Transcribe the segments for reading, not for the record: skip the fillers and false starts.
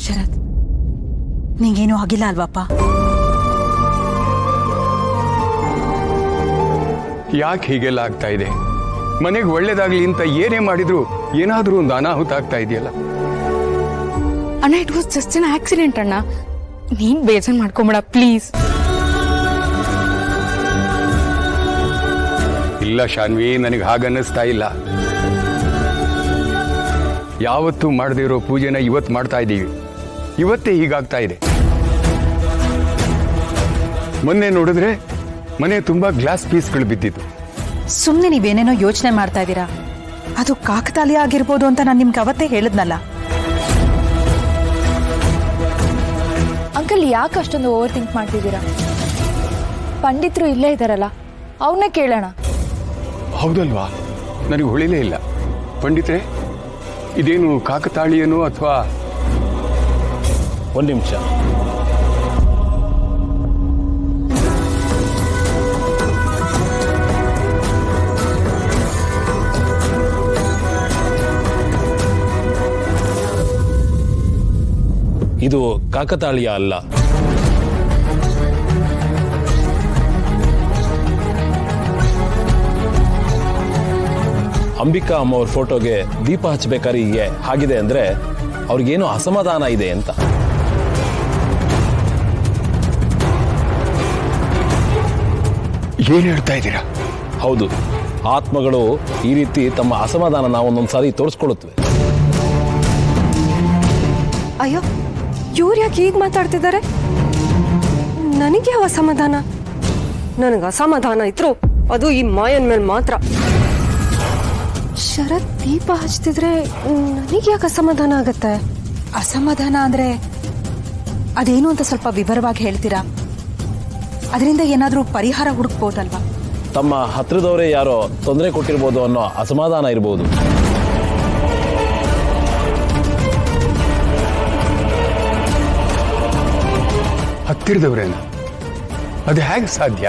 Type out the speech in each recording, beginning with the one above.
ಶರತ್, ನಿಂಗೇನೂ ಆಗಿಲ್ಲ ಅಲ್ವಾಪ್ಪ? ಯಾಕೆ ಹೀಗೆಲ್ಲ ಆಗ್ತಾ ಇದೆ? ಮನೆಗೆ ಒಳ್ಳೇದಾಗ್ಲಿ ಅಂತ ಏನೇ ಮಾಡಿದ್ರು ಏನಾದ್ರೂ ಒಂದು ಅನಾಹುತ ಆಗ್ತಾ ಇದೆಯಲ್ಲ. ಅಣ್ಣ, it was just an accident ಅಣ್ಣ. ನೀನ್ ಬೇಜಾರ್ ಮಾಡ್ಕೊಂಬೇಡ ಪ್ಲೀಸ್. ಇಲ್ಲ ಶಾನ್ವಿ, ನನಗೆ ಹಾಗನ್ನಿಸ್ತಾ ಇಲ್ಲ. ಯಾವತ್ತೂ ಮಾಡದೇ ಇರೋ ಪೂಜೆನ ಇವತ್ತು ಮಾಡ್ತಾ ಇದ್ದೀವಿ. ಇವತ್ತೇ ಹೀಗಾಗ್ತಾ ಇದೆ. ಮೊನ್ನೆ ನೋಡಿದ್ರೆ ಮನೆ ತುಂಬಾ ಗ್ಲಾಸ್ ಪೀಸ್ಗಳು ಬಿದ್ದಿತ್ತು. ಸುಮ್ಮನೆ ನೀವೇನೇನೋ ಯೋಚನೆ ಮಾಡ್ತಾ ಇದ್ದೀರಾ. ಅದು ಕಾಕತಾಳೀಯ ಆಗಿರ್ಬೋದು ಅಂತ ನಾನು ನಿಮ್ಗೆ ಅವತ್ತೇ ಹೇಳಿದ್ನಲ್ಲ. ಅಂಕಲ್, ಯಾಕೆ ಅಷ್ಟೊಂದು ಓವರ್ ಥಿಂಕ್ ಮಾಡ್ತಿದ್ದೀರಾ? ಪಂಡಿತರು ಇಲ್ಲೇ ಇದ್ದಾರಲ್ಲ, ಅವನ್ನೇ ಕೇಳೋಣ. ಹೌದಲ್ವಾ? ನನಗೆ ಹೊಳಿಲೇ ಇಲ್ಲ. ಪಂಡಿತ್ರೆ, ಇದೇನು ಕಾಕತಾಳೀಯನೋ ಅಥವಾ? ಒಂದು ನಿಮಿಷ. ಇದು ಕಾಕತಾಳೀಯ ಅಲ್ಲ. ಅಂಬಿಕಾ ಅಮ್ಮವ್ರ ಫೋಟೋಗೆ ದೀಪ ಹಚ್ಚಬೇಕಾದ್ರೆ ಹೀಗೆ ಆಗಿದೆ ಅಂದ್ರೆ ಅವ್ರಿಗೇನೋ ಅಸಮಾಧಾನ ಇದೆ ಅಂತ. ಏನ್ ಹೇಳ್ತಾ ಇದ್ದೀರಾ? ಹೌದು, ಆತ್ಮಗಳು ಈ ರೀತಿ ತಮ್ಮ ಅಸಮಾಧಾನ ನಾವು ಒಂದೊಂದ್ಸಾರಿ ತೋರಿಸ್ಕೊಳ್ಳುತ್ತವೆ. ಅಯ್ಯೋ, ಇವ್ರು ಯಾಕೆ ಈಗ ಮಾತಾಡ್ತಿದ್ದಾರೆ? ನನಗೆ ಯಾವ ಅಸಮಾಧಾನ? ನನಗೆ ಅಸಮಾಧಾನ ಇದ್ರು ಅದು ಈ ಮಾಯನ್ ಮೇಲೆ ಮಾತ್ರ. ಶರತ್ ದೀಪ ಹಚ್ತಿದ್ರೆ ನನಗೆ ಯಾಕೆ ಅಸಮಾಧಾನ ಆಗತ್ತೆ? ಅಸಮಾಧಾನ ಅಂದ್ರೆ ಅದೇನು ಅಂತ ಸ್ವಲ್ಪ ವಿವರವಾಗಿ ಹೇಳ್ತೀರಾ? ಅದರಿಂದ ಏನಾದ್ರೂ ಪರಿಹಾರ ಹುಡುಕ್ಬೋದಲ್ವಾ? ತಮ್ಮ ಹತ್ರದವರೇ ಯಾರೋ ತೊಂದರೆ ಕೊಟ್ಟಿರ್ಬೋದು ಅನ್ನೋ ಅಸಮಾಧಾನ ಇರ್ಬೋದು. ಹತ್ತಿರದವ್ರೇನ? ಅದು ಹೇಗೆ ಸಾಧ್ಯ?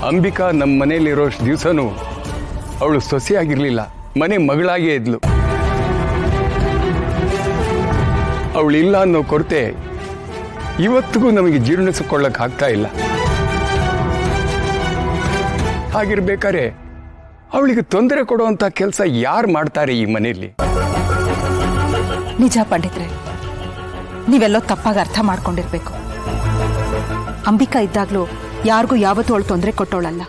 ಅಂಬಿಕಾ ನಮ್ಮ ಮನೇಲಿರೋಷ್ಟು ದಿವಸನೂ ಅವಳು ಸೊಸೆಯಾಗಿರ್ಲಿಲ್ಲ, ಮನೆ ಮಗಳಾಗೇ ಇದ್ಲು. ಅವಳಿಲ್ಲ ಅನ್ನೋ ಕೊರತೆ ಇವತ್ತಿಗೂ ನಮಗೆ ಜೀರ್ಣಿಸಿಕೊಳ್ಳಕ್ ಆಗ್ತಾ ಇಲ್ಲ. ಹಾಗಿರ್ಬೇಕಾದ್ರೆ ಅವಳಿಗೆ ತೊಂದರೆ ಕೊಡುವಂತ ಕೆಲಸ ಯಾರು ಮಾಡ್ತಾರೆ ಈ ಮನೆಯಲ್ಲಿ? ನಿಜ ಪಂಡಿತ್ರೆ, ನೀವೆಲ್ಲೋ ತಪ್ಪಾಗಿ ಅರ್ಥ ಮಾಡ್ಕೊಂಡಿರ್ಬೇಕು. ಅಂಬಿಕಾ ಇದ್ದಾಗ್ಲೂ ಯಾರಿಗೂ ಯಾವತ್ತೂ ಅವಳು ತೊಂದರೆ ಕೊಟ್ಟವಳಲ್ಲ.